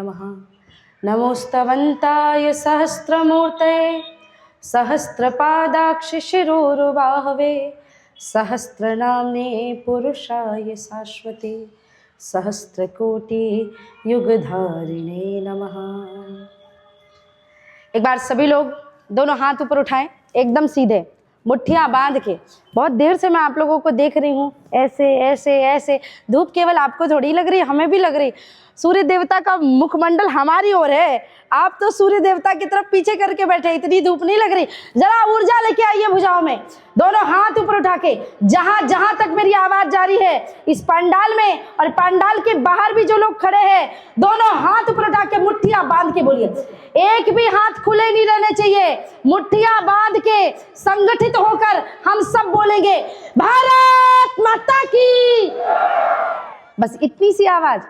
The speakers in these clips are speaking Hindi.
नमः। नमोस्तवन्ताय सहस्रमूर्तये सहस्रपादाक्ष शिरोरुबाहवे सहस्रनाम्ने पुरुषाय शाश्वते सहस्रकोटि युगधारिणे नमः। एक बार सभी लोग दोनों हाथ ऊपर उठाएं, एकदम सीधे, मुट्ठियां बांध के। बहुत देर से मैं आप लोगों को देख रही हूँ, ऐसे ऐसे ऐसे। धूप केवल आपको थोड़ी लग रही, हमें भी लग रही। सूर्य देवता का मुखमंडल हमारी ओर है, आप तो सूर्य देवता की तरफ पीछे करके बैठे, इतनी धूप नहीं लग रही। जरा ऊर्जा लेके आइए भुजाओं में, दोनों हाथ ऊपर उठा के। जहां जहां तक मेरी आवाज जा रही है इस पंडाल में और पंडाल के बाहर भी जो लोग खड़े हैं, दोनों हाथ ऊपर उठा के मुट्ठियां बांध के बोलिए। एक भी हाथ खुले नहीं रहने चाहिए, मुट्ठियां बांध के संगठित होकर हम सब बोलेंगे भारत माता की। बस इतनी सी आवाज,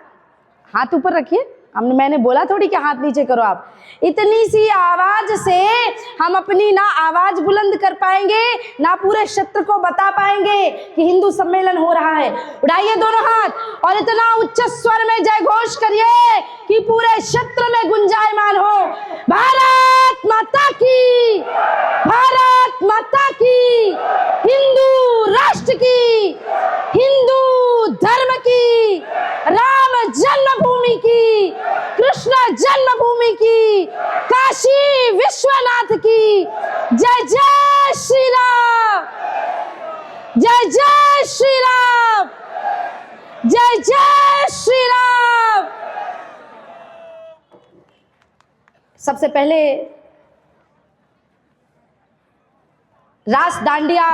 हाथ ऊपर रखिए। मैंने बोला थोड़ी कि हाथ नीचे करो, आप इतनी सी आवाज से हम अपनी ना आवाज बुलंद कर पाएंगे, ना पूरे क्षेत्र को बता पाएंगे कि हिंदू सम्मेलन हो रहा है। उठाइए दोनों हाथ और इतना उच्च स्वर में जय घोष करिए कि पूरे क्षेत्र में गुंजायमान हो, भारत माता की, भारत माता की, हिंदू राष्ट्र की, हिंदू धर्म की, राम जन्मभूमि की, कृष्ण जन्मभूमि की, काशी विश्वनाथ की। जय जय श्री राम, जय जय श्री राम, जय जय श्री राम। सबसे पहले रास दांडिया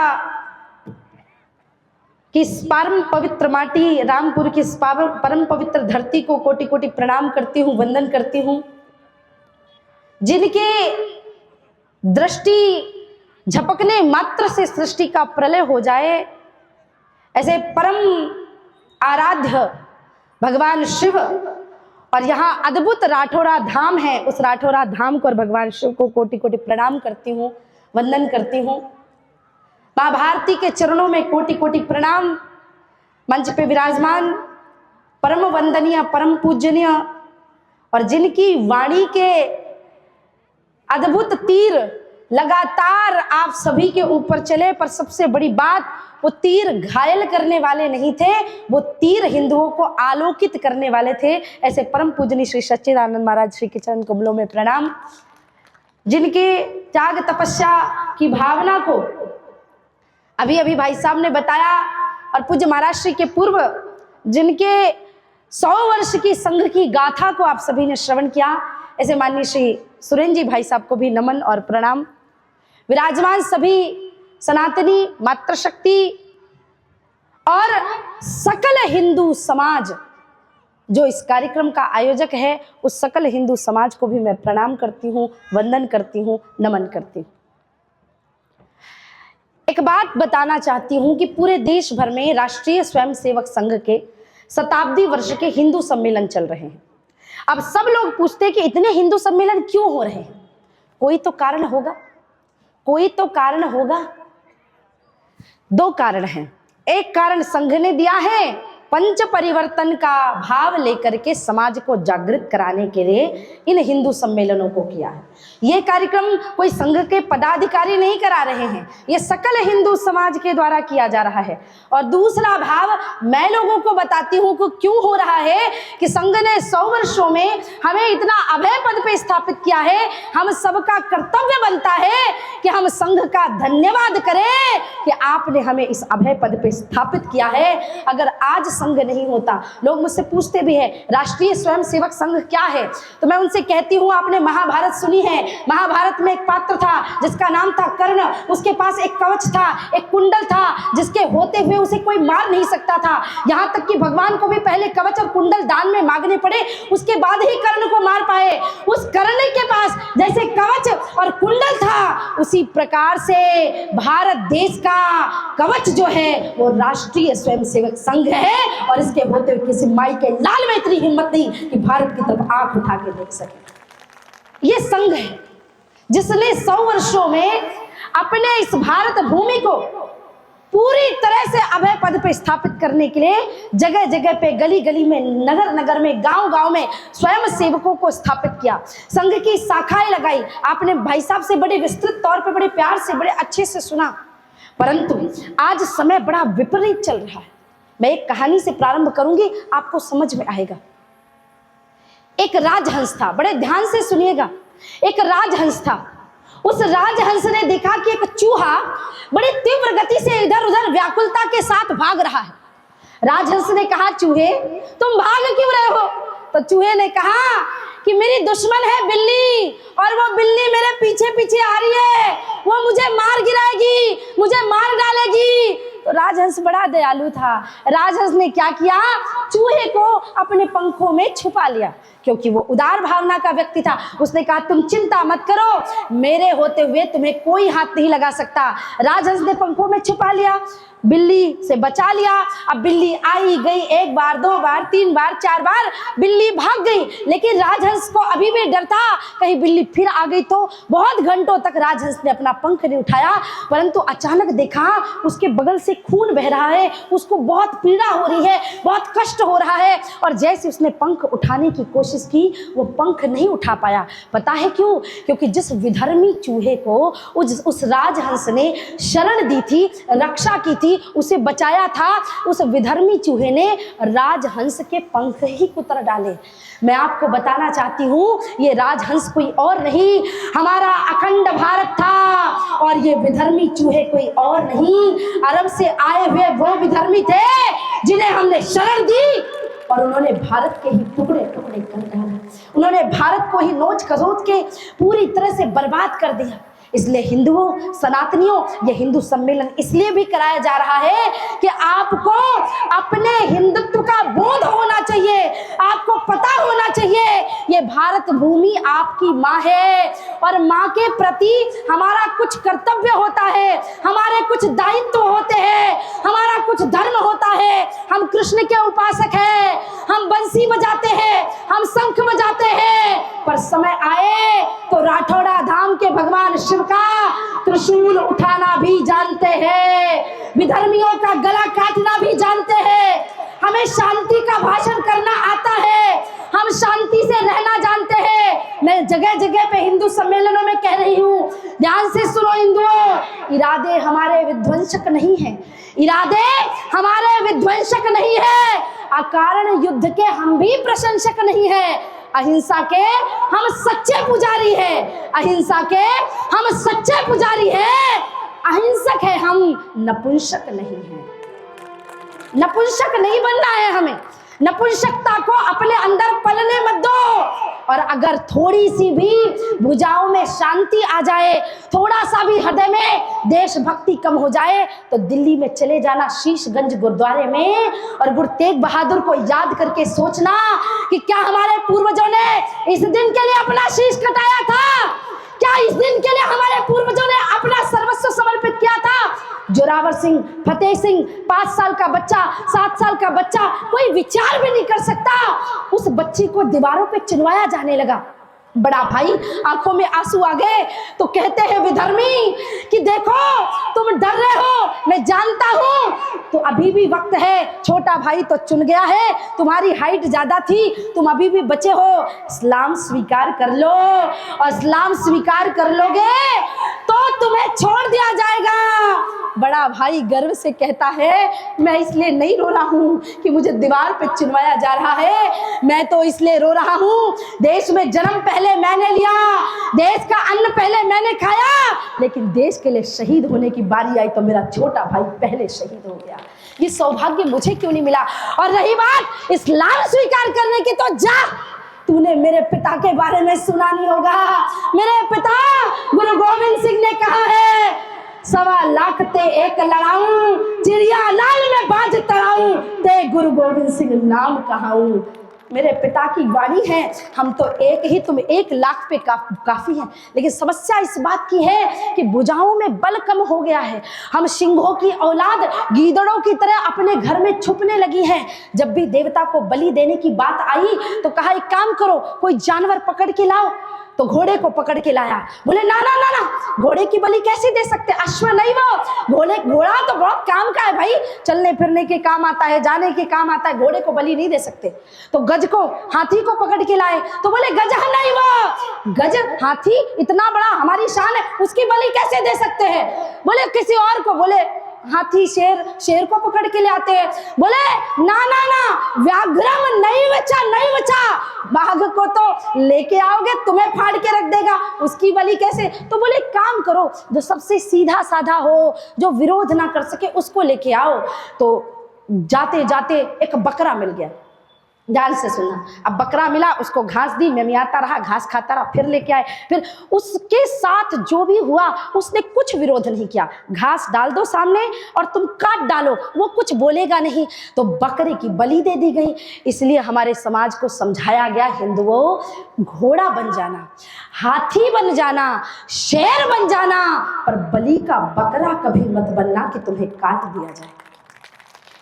कि इस परम पवित्र माटी, रामपुर की इस परम पवित्र धरती को कोटि कोटि प्रणाम करती हूँ, वंदन करती हूँ। जिनके दृष्टि झपकने मात्र से सृष्टि का प्रलय हो जाए, ऐसे परम आराध्य भगवान शिव, और यहाँ अद्भुत राठौरा धाम है, उस राठौरा धाम को और भगवान शिव को कोटि कोटि प्रणाम करती हूँ, वंदन करती हूँ। माँ भारती के चरणों में कोटि कोटि प्रणाम। मंच पे विराजमान परम वंदनीय, परम पूजनीय, और जिनकी वाणी के अद्भुत तीर लगातार आप सभी के ऊपर चले, पर सबसे बड़ी बात, वो तीर घायल करने वाले नहीं थे, वो तीर हिंदुओं को आलोकित करने वाले थे। ऐसे परम पूजनीय श्री सच्चिदानंद महाराज श्री के चरण कमलों में प्रणाम। जिनके त्याग तपस्या की भावना को अभी अभी भाई साहब ने बताया, और पूज्य महाराज श्री के पूर्व जिनके 100 वर्ष की संघ की गाथा को आप सभी ने श्रवण किया, ऐसे माननीय श्री सुरेंद्र जी भाई साहब को भी नमन और प्रणाम। विराजमान सभी सनातनी मातृशक्ति और सकल हिंदू समाज जो इस कार्यक्रम का आयोजक है, उस सकल हिंदू समाज को भी मैं प्रणाम करती हूँ, वंदन करती हूँ, नमन करती हूँ। एक बात बताना चाहती हूं कि पूरे देश भर में राष्ट्रीय स्वयंसेवक संघ के शताब्दी वर्ष के हिंदू सम्मेलन चल रहे हैं। अब सब लोग पूछते हैं कि इतने हिंदू सम्मेलन क्यों हो रहे हैं? कोई तो कारण होगा, कोई तो कारण होगा। 2 कारण हैं। एक कारण संघ ने दिया है, पंच परिवर्तन का भाव लेकर के समाज को जागृत कराने के लिए इन हिंदू सम्मेलनों को किया है। ये कार्यक्रम कोई संघ के पदाधिकारी नहीं करा रहे हैं, ये सकल हिंदू समाज के द्वारा किया जा रहा है। और दूसरा भाव मैं लोगों को बताती हूँ कि क्यों हो रहा है, कि संघ ने 100 वर्षों में हमें इतना अभय पद पे स्थापित किया है। हम सबका कर्तव्य बनता है कि हम संघ का धन्यवाद करें कि आपने हमें इस अभय पद पे स्थापित किया है। अगर आज संघ नहीं होता, लोग मुझसे पूछते भी है राष्ट्रीय स्वयंसेवक संघ क्या है, तो मैं उनसे कहती हूँ आपने महाभारत सुनी है। महाभारत में एक पात्र था जिसका नाम था कर्ण, उसके पास एक कवच था, एक कुंडल था, जिसके होते हुए उसे कोई मार नहीं सकता था। यहाँ तक कि भगवान को भी पहले कवच और कुंडल दान में मांगने पड़े, उसके बाद ही कर्ण को मार पाए। उस कर्ण के पास जैसे कवच और कुंडल था, उसी प्रकार से भारत देश का कवच जो है वो राष्ट्रीय स्वयंसेवक संघ है। और इसके होते हुए किसी माई के लाल में इतनी हिम्मत नहीं कि भारत की तरफ आंख उठा के देख सके। ये संघ है जिसने 100 वर्षों में अपने इस भारत भूमि को पूरी तरह से अभय पद पे स्थापित करने के लिए जगह जगह पे, गली गली में, नगर नगर में, गांव गांव में स्वयं सेवकों को स्थापित किया, संघ की शाखाएं लगाई। आपने भाई साहब से बड़े विस्तृत तौर पे, बड़े प्यार से, बड़े अच्छे से सुना। परंतु आज समय बड़ा विपरीत चल रहा है। मैं एक कहानी से प्रारंभ करूंगी, आपको समझ में आएगा। एक राजहंस था, बड़े ध्यान से सुनिएगा। एक राजहंस था। उस राजहंस ने देखा कि एक चूहा बड़ी तीव्र गति से इधर उधर व्याकुलता के साथ भाग रहा है। राजहंस ने कहा, चूहे तुम भाग क्यों रहे हो? तो चूहे ने कहा कि मेरी दुश्मन है बिल्ली, और वो बिल्ली मेरे पीछे पीछे आ रही है, वो मुझे मार गिराएगी, मुझे मार डालेगी। तो राजहंस बड़ा दयालु था। राजहंस ने क्या किया? चूहे को अपने पंखों में छुपा लिया, क्योंकि वो उदार भावना का व्यक्ति था। उसने कहा, तुम चिंता मत करो, मेरे होते हुए तुम्हें कोई हाथ नहीं लगा सकता। राजहंस ने पंखों में छुपा लिया, बिल्ली से बचा लिया। अब बिल्ली आई गई, एक बार, दो बार, तीन बार, चार बार बिल्ली भाग गई, लेकिन राजहंस को अभी भी डर था, कहीं बिल्ली फिर आ गई तो। बहुत घंटों तक राजहंस ने अपना पंख नहीं उठाया, परंतु अचानक देखा उसके बगल से खून बह रहा है, उसको बहुत पीड़ा हो रही है, बहुत कष्ट हो रहा है। और जैसे उसने पंख उठाने की कोशिश की, वो पंख नहीं उठा पाया। पता है क्यों? क्योंकि जिस विधर्मी चूहे को उस राजहंस ने शरण दी थी, रक्षा की थी, उसे बचाया था, उस विधर्मी चूहे ने राजहंस के पंख ही कुतर डाले। मैं आपको बताना चाहती हूँ, ये राजहंस कोई और नहीं, हमारा अखंड भारत था, और ये विधर्मी चूहे कोई और नहीं, अरब से आए हुए वो विधर्मी थे जिन्हें हमने शरण दी, और उन्होंने भारत के ही टुकड़े टुकड़े कर डाले। उन्होंने भारत को ही नोच खसोच के पूरी तरह से बर्बाद कर दिया। इसलिए हिंदुओं, सनातनियों, ये हिंदू सम्मेलन इसलिए भी कराया जा रहा है कि आपको अपने हिंदुत्व का बोध होना चाहिए, आपको पता होना चाहिए ये भारत भूमि आपकी माँ है, और माँ के प्रति हमारा कुछ कर्तव्य होता है, हमारे कुछ दायित्व होते हैं, हमारा कुछ धर्म होता है। हम कृष्ण के उपासक हैं, हम बंसी बजाते हैं, हम शंख बजाते हैं, पर समय आए तो राठौड़ा धाम के भगवान शिव का त्रिशूल उठाना भी जानते हैं, विधर्मियों का गला काटना भी जानते हैं। हमें शांति का भाषण करना आता है, हम शांति से रहना जानते हैं। मैं जगह जगह पे हिंदू सम्मेलनों में कह रही हूँ, ध्यान से सुनो हिंदुओं, इरादे हमारे विध्वंसक नहीं हैं, इरादे हमारे विध्वंसक नहीं है, अकारण युद्ध के हम भी प्रशंसक नहीं है। अहिंसा के हम सच्चे पुजारी हैं, अहिंसा के हम सच्चे पुजारी हैं, अहिंसक है हम, नपुंसक नहीं है। नपुंसक नहीं बनना है हमें, नपुंसकता को अपने अंदर पलने मत दो। और अगर थोड़ी सी भी भुजाओं में शांति आ जाए, थोड़ा सा भी हृदय में देशभक्ति कम हो जाए, तो दिल्ली में चले जाना शीशगंज गुरुद्वारे में, और गुरु तेग बहादुर को याद करके सोचना कि क्या हमारे पूर्वजों ने इस दिन के लिए अपना शीश कटाया था, क्या इस दिन के लिए हमारे पूर्वजों ने अपना सर्वस्व समर्पित किया था। जोरावर सिंह, फतेह सिंह, 5 साल का बच्चा, 7 साल का बच्चा, कोई विचार भी नहीं कर सकता, उस बच्ची को दीवारों पे चिनवाया जाने लगा। बड़ा भाई आंखों में आंसू आ गए तो कहते हैं विधर्मी कि देखो तुम डर रहे हो, मैं जानता हूं, तो अभी भी वक्त है, छोटा भाई तो चुन गया है, तुम्हारी हाइट ज्यादा थी, तुम अभी भी बचे हो, इस्लाम स्वीकार कर लो, और इस्लाम स्वीकार कर लोगे तो तुम्हें छोड़ दिया जाएगा। बड़ा भाई गर्व से कहता है, मैं इसलिए नहीं रो रहा हूं कि मुझे दीवार पे चिनवाया जा रहा है, मैं तो इसलिए रो रहा हूं, देश में जन्म पहले मैंने लिया, देश का अन्न पहले मैंने खाया, लेकिन देश के लिए शहीद होने की बारी आई तो मेरा छोटा भाई पहले शहीद हो गया। ये सौभाग्य मुझे क्यों नहीं मिला? और रही बात इस्लाम स्वीकार करने की, तो जा, तूने मेरे पिता के बारे में सुना नहीं होगा। मेरे पिता गुरु गोविंद सिंह ने कहा है, 1.25 लाख ते एक लड़ाऊं, चिड़िया लाल में बाज तड़ाऊं, ते गुरु गोविंद सिंह नाम कहाऊं। मेरे पिता की वाणी है, हम तो एक ही, तुम 1 लाख पे काफी है। लेकिन समस्या इस बात की है कि भुजाओं में बल कम हो गया है, हम सिंहों की औलाद गीदड़ों की तरह अपने घर में छुपने लगी हैं। जब भी देवता को बलि देने की बात आई तो कहा एक काम करो, कोई जानवर पकड़ के लाओ, तो घोड़े को पकड़ के लाया। बोले ना ना ना ना, घोड़े की बलि कैसे दे सकते, अश्व नहीं वो, घोड़ा तो बहुत काम का है भाई, चलने फिरने के काम आता है, जाने के काम आता है, घोड़े को बलि नहीं दे सकते। तो गज को, हाथी को पकड़ के लाए, तो बोले गज नहीं वो, गज हाथी इतना बड़ा हमारी शान है, उसकी बलि कैसे दे सकते हैं। बोले किसी और को, बोले हाथी शेर को पकड़ के ले आते हैं। बोले ना ना ना, व्याघ्रम नहीं बचा, नहीं बचा, बाघ को तो लेके आओगे तुम्हें फाड़ के रख देगा, उसकी बलि कैसे। तो बोले काम करो, जो सबसे सीधा साधा हो, जो विरोध ना कर सके, उसको लेके आओ। तो जाते जाते एक बकरा मिल गया, ध्यान से सुनना। अब बकरा मिला, उसको घास दी, मिमियाता रहा, घास खाता रहा, फिर लेके आए, फिर उसके साथ जो भी हुआ उसने कुछ विरोध नहीं किया। घास डाल दो सामने और तुम काट डालो, वो कुछ बोलेगा नहीं। तो बकरे की बलि दे दी गई। इसलिए हमारे समाज को समझाया गया, हिंदुओं घोड़ा बन जाना, हाथी बन जाना, शेर बन जाना, पर बलि का बकरा कभी मत बनना कि तुम्हें काट दिया जाए।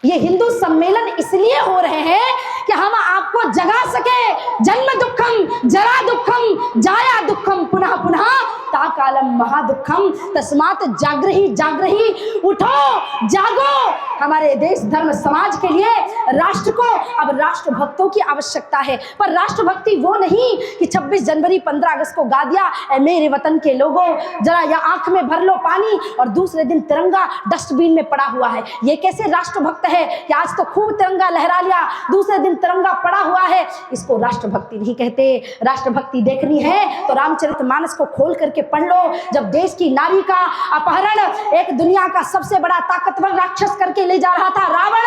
ये हिंदू सम्मेलन इसलिए हो रहे हैं कि हम आपको जगा सके। जन्म दुखम जरा दुखम जाया दुखम पुनः पुनः ताकालम महादुखम तस्मात् जागृहि जागृहि, उठो जागो। हमारे देश धर्म समाज के लिए राष्ट्र को अब राष्ट्रभक्तों की आवश्यकता है। पर राष्ट्रभक्ति वो नहीं कि 26 जनवरी 15 अगस्त को गा दिया, ए मेरे वतन के लोगों जरा या आंख में भर लो पानी, और दूसरे दिन तिरंगा डस्टबिन में पड़ा हुआ है। ये कैसे राष्ट्रभक्त है कि आज तो खूब तिरंगा लहरा लिया, दूसरे दिन तिरंगा पड़ा हुआ है। इसको राष्ट्रभक्ति नहीं कहते। राष्ट्रभक्ति देखनी है तो रामचरितमानस को खोल करके पढ़ लो। जब देश की नारी का अपहरण एक दुनिया का सबसे बड़ा ताकतवर राक्षस करके ले जा रहा था रावण,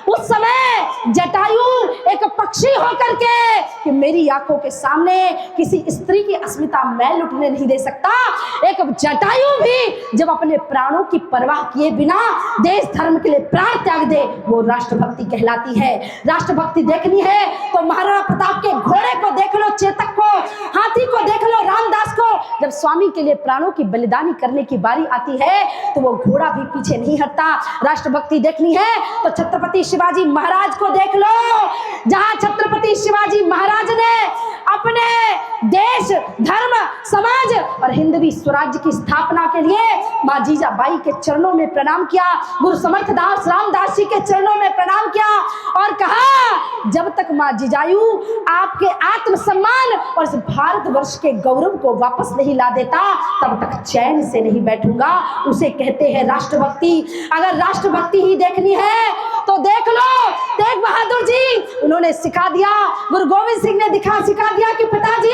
उस समय जटायु एक पक्षी होकर के कि मेरी आंखों के सामने किसी स्त्री की अस्मिता मैं लुटने नहीं दे सकता, एक जटायु भी जब अपने प्राणों की परवाह किए बिना देश धर्म के लिए प्राण त्याग दे, वो राष्ट्रभक्ति कहलाती है। राष्ट्रभक्ति देखनी है तो महाराणा प्रताप के घोड़े को देख लो, चेतक को, हाथी को देख लो, रामदास को। जब स्वामी के लिए प्राणों की बलिदानी करने की बारी आती है तो वो घोड़ा भी पीछे नहीं हटता। राष्ट्रभक्ति देखनी है तो छत्रपति शिवाजी महाराज को देख लो, जहां छत्रपति शिवाजी महाराज ने अपने देश धर्म समाज और हिंदवी स्वराज्य की स्थापना के लिए मां जीजाबाई के चरणों में प्रणाम किया, गुरु समर्थदास रामदास जी के चरणों में प्रणाम किया और कहा जब तक मां जिजायु आपके आत्मसम्मान और इस भारतवर्ष के गौरव को वापस नहीं ला देता तब तक चैन से नहीं बैठूंगा। उसे कहते हैं राष्ट्रभक्ति। अगर राष्ट्रभक्ति ही देखनी है तो देख लो तेग बहादुर जी, उन्होंने सिखा दिया, गुरु गोविंद सिंह ने सिखा दिया कि पिताजी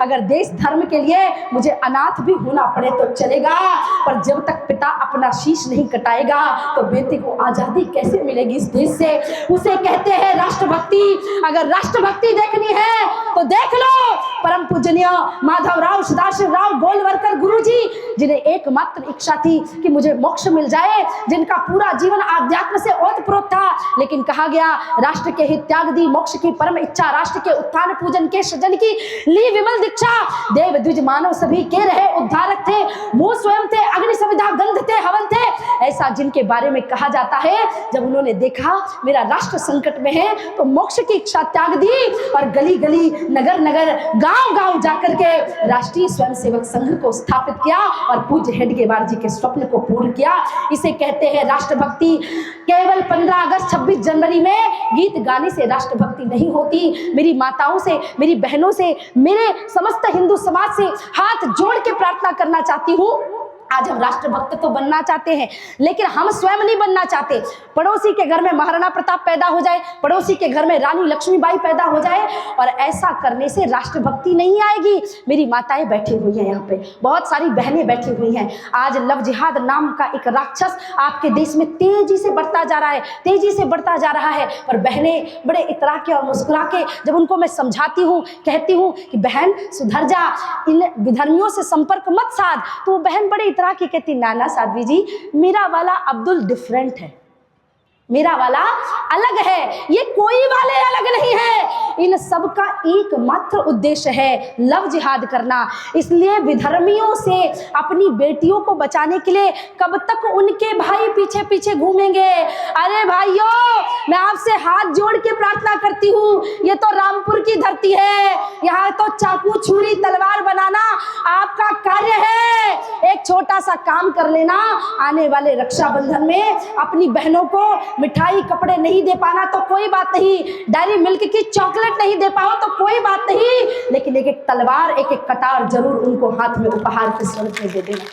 अगर देश धर्म के लिए मुझे अनाथ भी होना पड़े तो चलेगा, पर जब तक पिता अपना शीश नहीं कटाएगा तो बेटे को आजादी कैसे मिलेगी इस देश से। उसे कहते हैं राष्ट्रभक्ति। अगर राष्ट्रभक्ति देखनी है तो देख लो परम पूजनीय माधवराव सदाशिव राव गोलवलकर गुरु जी, जिन्हें एकमात्र इच्छा थी कि मुझे मोक्ष मिल जाए, जिनका पूरा जीवन आध्यात्म से ओतप्रोत था, लेकिन कहा गया राष्ट्र के हित त्याग दी मोक्ष की परम इच्छा, राष्ट्र के उत्थान पूजन के सृजन की ली विमल दीक्षा। देव द्विज मानव सभी के रहे उद्धारक थे, वो स्वयं थे अग्नि सविधा गंध थे हवन थे, ऐसा जिनके बारे में कहा जाता है। जब उन्होंने देखा मेरा राष्ट्र संकट में है तो मोक्ष की इच्छा त्याग दी और गली गली नगर नगर गांव गांव जाकर के राष्ट्रीय स्वयंसेवक संघ को स्थापित किया और पूज्य हेडगेवार जी के स्वप्न को पूर्ण किया। इसे कहते हैं राष्ट्रभक्ति। केवल 15 अगस्त 26 जनवरी में गीत गाने से राष्ट्रभक्ति नहीं होती। मेरी माताओं से, मेरी बहनों से, मेरे समस्त हिंदू समाज से हाथ जोड़ के प्रार्थना करना चाहती हूँ। आज हम राष्ट्रभक्त तो बनना चाहते हैं लेकिन हम स्वयं नहीं बनना चाहते। पड़ोसी के घर में महाराणा प्रताप पैदा हो जाए, पड़ोसी के घर में रानी लक्ष्मीबाई पैदा हो जाए, और ऐसा करने से राष्ट्रभक्ति नहीं आएगी। मेरी माताएं बैठी हुई हैं, यहाँ पे बहुत सारी बहनें बैठी हुई हैं। आज लव जिहाद नाम का एक राक्षस आपके देश में तेजी से बढ़ता जा रहा है, तेजी से बढ़ता जा रहा है। और बहनें बड़े इतरा के और मुस्कुरा के जब उनको मैं समझाती हूँ, कहती हूँ कि बहन सुधर जा, इन विधर्मियों से संपर्क मत साध, तो वो बहन बड़े की कहती नाना साध्वी जी मेरा वाला अब्दुल डिफरेंट है, मेरा वाला अलग है, ये कोई वाले अलग नहीं है। इन सब का एकमात्र उद्देश्य है लव जिहाद करना। इसलिए विधर्मियों से अपनी बेटियों को बचाने के लिए कब तक उनके भाई पीछे पीछे घूमेंगे। अरे भाइयों, मैं आपसे हाथ जोड़ के प्रार्थना करती हूँ, ये तो रामपुर की धरती है, यहाँ तो चाकू छुरी तलवार आपका कार्य है एक छोटा सा काम कर लेना। आने वाले रक्षाबंधन में अपनी बहनों को मिठाई कपड़े नहीं दे पाना तो कोई बात नहीं, डेयरी मिल्क की चॉकलेट नहीं दे पाओ तो कोई बात नहीं, लेकिन एक एक तलवार एक एक कटार जरूर उनको हाथ में उपहार के स्वरूप में दे देना।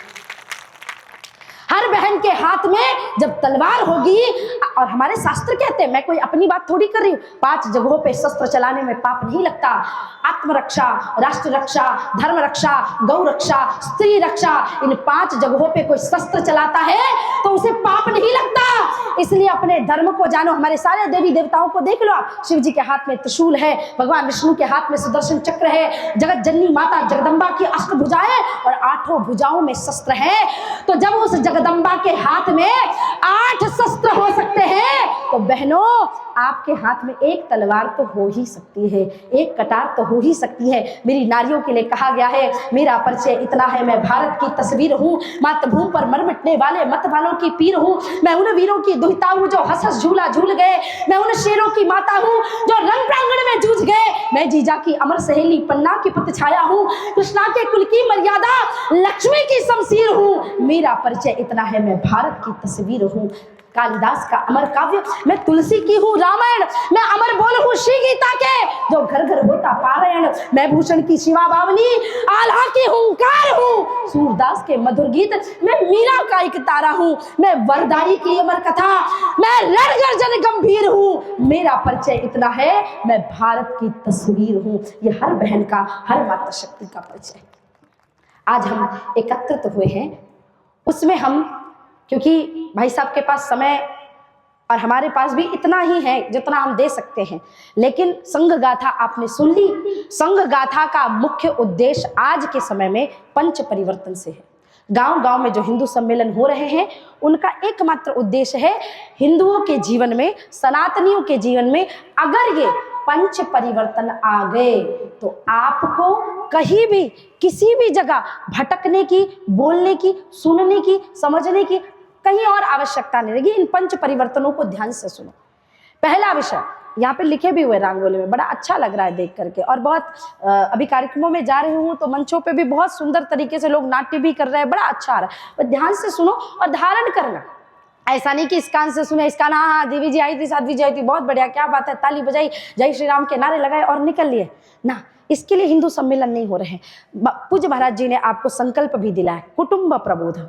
हर बहन के हाथ में जब तलवार होगी, और हमारे शास्त्र कहते हैं, मैं कोई अपनी बात थोड़ी कर रही हूँ, 5 जगहों पे शस्त्र चलाने में पाप नहीं लगता। आत्मरक्षा, राष्ट्र रक्षा, धर्म रक्षा, गौ रक्षा, स्त्री रक्षा, इन 5 जगहों पे कोई शस्त्र चलाता है तो उसे पाप नहीं लगता। इसलिए अपने धर्म को जानो। हमारे सारे देवी देवताओं को देख लो आप, शिव जी के हाथ में त्रिशूल है, भगवान विष्णु के हाथ में सुदर्शन चक्र है, जगत जननी माता जगदम्बा की अष्टभुजाएं और 8 भुजाओं में शस्त्र है। तो जब उस जगदम्बा के हाथ में 8 शस्त्र हो सकते हैं तो बहनों आपके हाथ में एक तलवार तो हो ही सकती है, एक कटार तो हो ही सकती है। मेरी नारियों के लिए कहा गया है, मेरा परिचय इतना है, मैं भारत की तस्वीर हूँ, मातृभूमि पर मर मिटने वाले मत वालों की पीर हूँ, मैं उन वीरों की दुहिता हूँ जो हंस हंस झूला झूल गए, मैं उन शेरों की माता हूँ जो रण प्रांगण में जूझ गए, मैं जीजा की अमर सहेली पन्ना की पुत्र छाया हूँ, कृष्णा के कुल की मर्यादा लक्ष्मी की शमशीर हूँ, मेरा परिचय इतना है, मैं भारत की तस्वीर हूँ। कालिदास का अमर काव्य, मैं तुलसी की हूँ रामायण, मैं अमर बोल हूँ श्री गीता के जो घर घर होता पारायण, मैं भूषण की शिवा बावनी आल्हा की हुंकार हूँ, सूरदास के मधुर गीत, मैं मीरा का एक तारा हूँ, मैं वरदाई की अमर कथा, मैं रणगर्जन गंभीर हूँ, मेरा परिचय इतना है, मैं भारत की तस्वीर हूँ। ये हर बहन का, हर माता शक्ति का परिचय। आज हम एकत्रित हुए हैं, उसमें हम, क्योंकि भाई साहब के पास समय और हमारे पास भी इतना ही है जितना हम दे सकते हैं, लेकिन संघ गाथा आपने सुन ली। संघ गाथा का मुख्य उद्देश्य आज के समय में पंच परिवर्तन से है। गांव गांव में जो हिंदू सम्मेलन हो रहे हैं उनका एकमात्र उद्देश्य है हिंदुओं के जीवन में, सनातनियों के जीवन में अगर ये पंच परिवर्तन आ गए तो आपको कहीं भी किसी भी जगह भटकने की, बोलने की, सुनने की, समझने की कहीं और आवश्यकता नहीं रहेगी। इन पंच परिवर्तनों को ध्यान से सुनो। पहला विषय यहाँ पे लिखे भी हुए रंगोली में, बड़ा अच्छा लग रहा है देख करके, और बहुत अभी कार्यक्रमों में जा रही हूँ तो मंचों पे भी बहुत सुंदर तरीके से लोग नाट्य भी कर रहे हैं, बड़ा अच्छा आ रहा है। पर ध्यान से सुनो और धारण करना, ऐसा नहीं कि इस कान से सुने, इस कान हाँ देवी जी आई थी, साध्वी जी आई थी, बहुत बढ़िया, क्या बात है, ताली बजाई, जय श्री राम के नारे लगाए और निकल लिए ना। इसके लिए हिंदू सम्मेलन नहीं हो रहे हैं। पूज्य महाराज जी ने आपको संकल्प भी दिला है, कुटुंब प्रबोधन।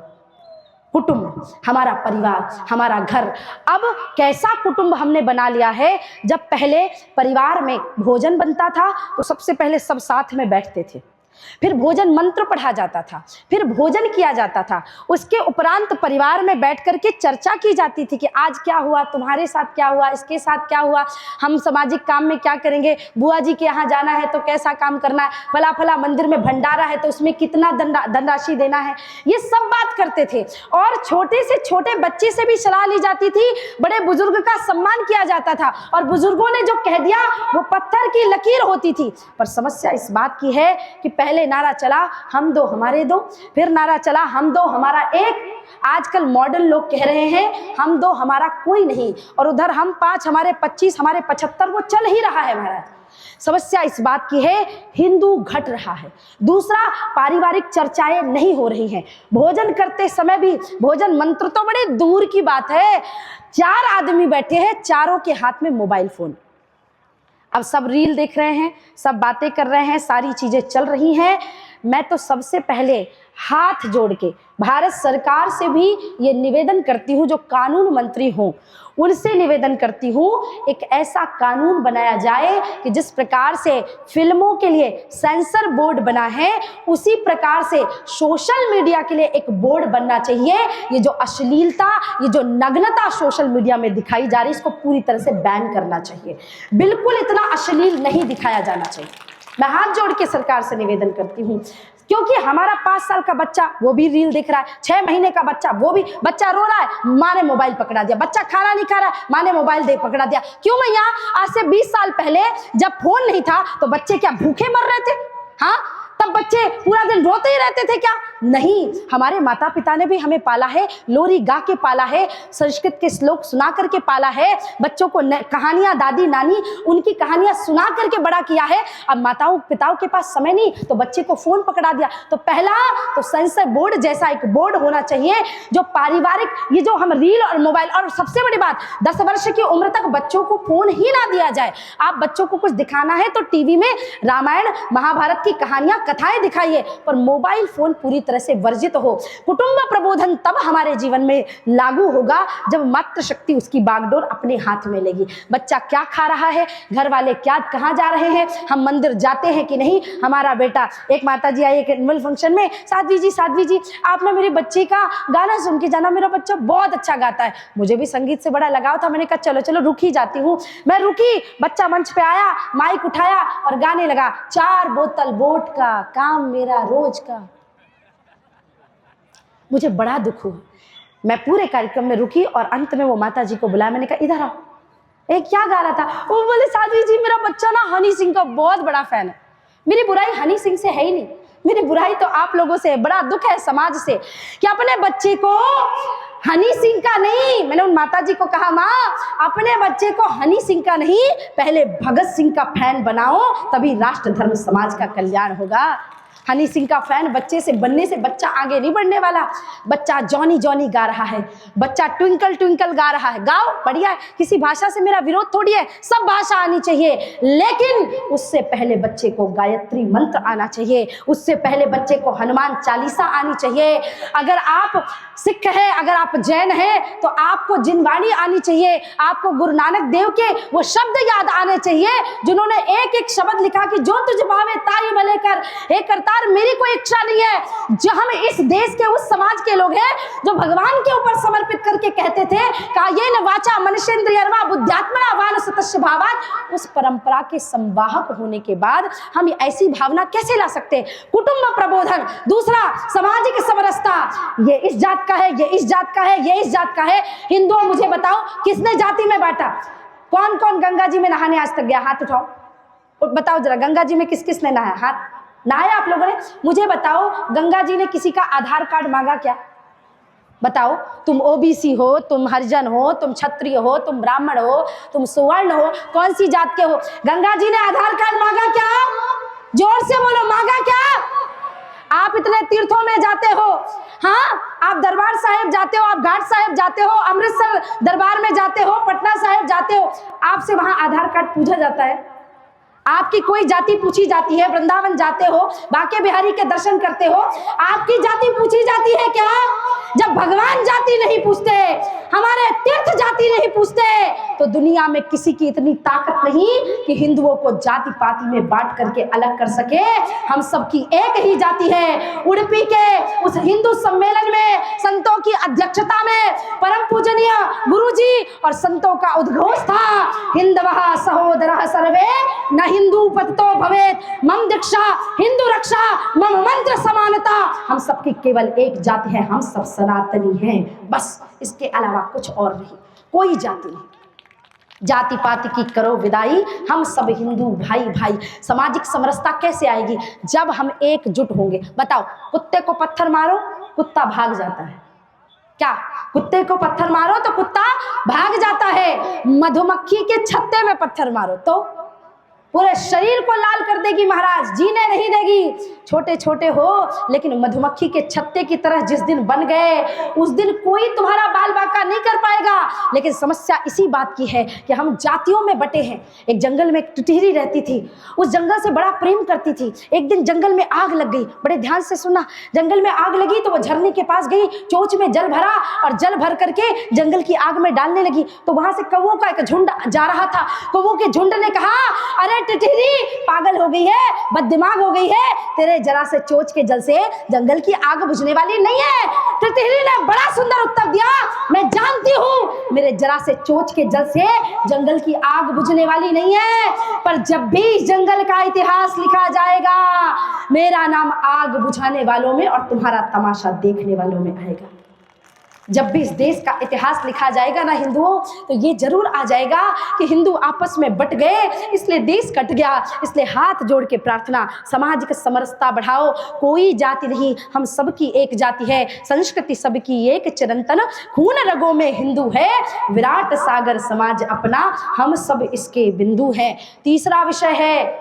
कुटुंब, हमारा परिवार, हमारा घर। अब कैसा कुटुंब हमने बना लिया है, जब पहले परिवार में भोजन बनता था तो सबसे पहले सब साथ में बैठते थे, फिर भोजन मंत्र पढ़ा जाता था, फिर भोजन किया जाता था, उसके उपरांत परिवार में बैठ करके चर्चा की जाती थी कि आज क्या हुआ, तुम्हारे साथ क्या हुआ, इसके साथ क्या हुआ, हम सामाजिक काम में क्या करेंगे, बुआ जी के यहाँ जाना है तो कैसा काम करना है, फला फला मंदिर में भंडारा है तो उसमें कितना धनराशि देना है, ये सब बात करते थे। और छोटे से छोटे बच्चे से भी सलाह ली जाती थी, बड़े बुजुर्ग का सम्मान किया जाता था, और बुजुर्गों ने जो कह दिया वो पत्थर की लकीर होती थी। पर समस्या इस बात की है कि पहले नारा चला हम दो हमारे दो, फिर नारा चला हम दो हमारा एक, आजकल मॉडर्न लोग कह रहे हैं हम दो हमारा कोई नहीं, और उधर हम 5 हमारे 25 हमारे 75, वो चल ही रहा है महाराज। समस्या इस बात की है हिंदू घट रहा है। दूसरा, पारिवारिक चर्चाएं नहीं हो रही हैं। भोजन करते समय भी भोजन मंत्र तो बड़े दूर की बात है, 4 आदमी बैठे हैं, चारों के हाथ में मोबाइल फोन। अब सब रील देख रहे हैं, सब बातें कर रहे हैं, सारी चीजें चल रही हैं। मैं तो सबसे पहले हाथ जोड़ के भारत सरकार से भी ये निवेदन करती हूँ, जो कानून मंत्री हों उनसे निवेदन करती हूँ, एक ऐसा कानून बनाया जाए कि जिस प्रकार से फिल्मों के लिए सेंसर बोर्ड बना है, उसी प्रकार से सोशल मीडिया के लिए एक बोर्ड बनना चाहिए। ये जो अश्लीलता, ये जो नग्नता सोशल मीडिया में दिखाई जा रही है, इसको पूरी तरह से बैन करना चाहिए। बिल्कुल इतना अश्लील नहीं दिखाया जाना चाहिए। मैं हाथ जोड़ के सरकार से निवेदन करती हूँ, क्योंकि हमारा 5 साल का बच्चा वो भी रील देख रहा है, 6 महीने का बच्चा वो भी, बच्चा रो रहा है माँ ने मोबाइल पकड़ा दिया, बच्चा खाना नहीं खा रहा है माँ ने मोबाइल दे पकड़ा दिया। क्यों भैया, आज से 20 साल पहले जब फोन नहीं था तो बच्चे क्या भूखे मर रहे थे? हाँ, तब बच्चे पूरा दिन रोते ही रहते थे क्या? नहीं, हमारे माता पिता ने भी हमें पाला है, लोरी गा के पाला है, संस्कृत के श्लोक सुना करके पाला है, बच्चों को कहानियां, दादी नानी उनकी कहानियां सुना करके बड़ा किया है। अब माताओं पिताओं के पास समय नहीं तो बच्चे को फोन पकड़ा दिया। तो पहला तो सेंसर बोर्ड जैसा एक बोर्ड होना चाहिए जो पारिवारिक, ये जो हम रील और मोबाइल, और सबसे बड़ी बात 10 वर्ष की उम्र तक बच्चों को फोन ही ना दिया जाए। आप बच्चों को कुछ दिखाना है तो टीवी में रामायण महाभारत की कहानियां कथाएं दिखाइए, पर मोबाइल फोन पूरी तरह से वर्जित हो। कुटुंब प्रबोधन तब हमारे जीवन में लागू होगा जब मातृशक्ति उसकी बागडोर अपने हाथ में लेगी। बच्चा क्या खा रहा है, घर वाले क्या कहाँ जा रहे हैं, हम मंदिर जाते हैं कि नहीं। हमारा बेटा, एक माता जी आई एक एनुअल फंक्शन में, साध्वी जी आप ना मेरे बच्चे का गाना सुन के जाना, मेरा बच्चा बहुत अच्छा गाता है। मुझे भी संगीत से बड़ा लगाव था, मैंने कहा चलो चलो रुक ही जाती हूँ। मैं रुकी, बच्चा मंच पे आया, माइक उठाया और गाने लगा, 4 बोतल वोट का काम मेरा रोज का। मुझे बड़ा दुख हुआ। मैं पूरे कार्यक्रम में रुकी और अंत में वो माता जी को बुलाया, मैंने कहा इधर आओ, क्या गा रहा था? वो बोले साध्वी जी मेरा बच्चा ना हनी सिंह का बहुत बड़ा फैन है। मेरी बुराई हनी सिंह से है ही नहीं, मेरी बुराई तो आप लोगों से। बड़ा दुख है समाज से कि अपने बच्चे को हनी सिंह का नहीं, मैंने उन माता जी को कहा माँ अपने बच्चे को हनी सिंह का नहीं, पहले भगत सिंह का फैन बनाओ, तभी राष्ट्र धर्म समाज का कल्याण होगा। हनी सिंह का फैन बच्चे से बनने से बच्चा आगे नहीं बढ़ने वाला। बच्चा जॉनी जॉनी गा रहा है, बच्चा ट्विंकल ट्विंकल गा रहा है, गाओ बढ़िया है, किसी भाषा से मेरा विरोध थोड़ी है, सब भाषा आनी चाहिए, लेकिन उससे पहले बच्चे को गायत्री मंत्र आना चाहिए, उससे पहले बच्चे को हनुमान चालीसा आनी चाहिए। अगर आप सिख है, अगर आप जैन हैं तो आपको जिनवाणी आनी चाहिए, आपको गुरु नानक देव के वो शब्द याद आने चाहिए जिन्होंने एक एक शब्द लिखा कि जो तुझ भावे ताई भले कर। हे करतार, मेरी कोई इच्छा नहीं है, जो हम इस देश के उस समाज के लोग हैं जो भगवान के ऊपर समर्पित करके कहते थे कायेन वाचा मनुष्येन्द्रियर्वा बुद्ध्यात्मना वानसतस्य भावात्, उस परंपरा के संवाहक होने के बाद हम ऐसी भावना कैसे ला सकते? कुटुंब प्रबोधन। दूसरा, सामाजिक समरसता। ये इस जात का है, ये इस जात का है, ये इस जात का है। हिंदुओं मुझे बताओ किसने जाति में बांटा? कौन कौन गंगा जी में नहाने आज तक गया? हाथ उठाओ, बताओ जरा, गंगा जी में किस किसने नहाया? हाथ नहाया आप लोगों ने? मुझे बताओ गंगा जी ने किसी का आधार कार्ड मांगा क्या? बताओ, तुम ओबीसी हो, तुम हरिजन हो, तुम क्षत्रिय हो, तुम ब्राह्मण हो, तुम सुवर्ण हो, कौन सी जात के हो? गंगा जी ने आधार कार्ड मांगा क्या? जोर से बोलो, मांगा क्या? आप इतने तीर्थों में जाते हो, हाँ, आप दरबार साहिब जाते हो, आप घाट साहिब जाते हो, अमृतसर दरबार में जाते हो, पटना साहिब जाते हो, आपसे वहां आधार कार्ड पूछा जाता है? आपकी कोई जाति पूछी जाती है? वृंदावन जाते हो, बांके बिहारी के दर्शन करते हो, आपकी जाति पूछी जाती है क्या? जब भगवान जाति नहीं पूछते, हमारे तीर्थ जाति नहीं पूछते, तो दुनिया में किसी की इतनी ताकत नहीं कि हिंदुओं को जाति पाति में बांट करके अलग कर सके। हम सबकी एक ही जाति है। उडुपी के उस हिंदू सम्मेलन में संतों की अध्यक्षता में परम पूजनीय गुरुजी और संतों का उद्घोष था, हिंदवः सहोदरः सर्वे न हिंदू पतितो भवेत्, मम दीक्षा हिंदू रक्षा, मम मंत्र समानता। हम सबकी केवल एक जाति है, हम सब सनातनी हैं, बस, इसके अलावा कुछ और नहीं, कोई जाति नहीं। जाति पाति की करो विदाई, हम सब हिंदू भाई भाई। सामाजिक समरसता कैसे आएगी? जब हम एकजुट होंगे। बताओ, कुत्ते को पत्थर मारो, कुत्ता भाग जाता है क्या? कुत्ते को पत्थर मारो तो कुत्ता भाग जाता है। मधुमक्खी के छत्ते में पत्थर मारो तो पूरे शरीर को लाल कर देगी महाराज, जीने नहीं देगी। छोटे छोटे हो लेकिन मधुमक्खी के छत्ते की तरह जिस दिन बन गए उस दिन कोई तुम्हारा बाल बांका नहीं कर पाएगा। लेकिन समस्या इसी बात की है कि हम जातियों में बटे हैं। एक जंगल में एक टिटहरी रहती थी, उस जंगल से बड़ा प्रेम करती थी। एक दिन जंगल में आग लग गई, बड़े ध्यान से सुनना, जंगल में आग लगी तो वो झरने के पास गई, चोंच में जल भरा और जल भर करके जंगल की आग में डालने लगी। तो वहां से कौवों का एक झुंड जा रहा था। कौवों के झुंड ने कहा, अरे टिटहरी पागल हो गई है, बददिमाग हो गई है, तेरे जरा से चोंच के जल से जंगल की आग बुझने वाली नहीं है। टिटहरी ने बड़ा सुंदर उत्तर दिया, मैं जानती हूं मेरे जरा से चोंच के जल से जंगल की आग बुझने वाली नहीं है, पर जब भी जंगल का इतिहास लिखा जाएगा मेरा नाम आग बुझाने वालों में और तुम्हारा तमाशा देखने वालों में आएगा। जब भी इस देश का इतिहास लिखा जाएगा ना हिंदुओं, तो ये जरूर आ जाएगा कि हिंदू आपस में बट गए इसलिए देश कट गया। इसलिए हाथ जोड़ के प्रार्थना, समाज की समरसता बढ़ाओ। कोई जाति नहीं, हम सबकी एक जाति है, संस्कृति सबकी एक चिरंतन, खून रगों में हिंदू है, विराट सागर समाज अपना, हम सब इसके बिंदु हैं। तीसरा विषय है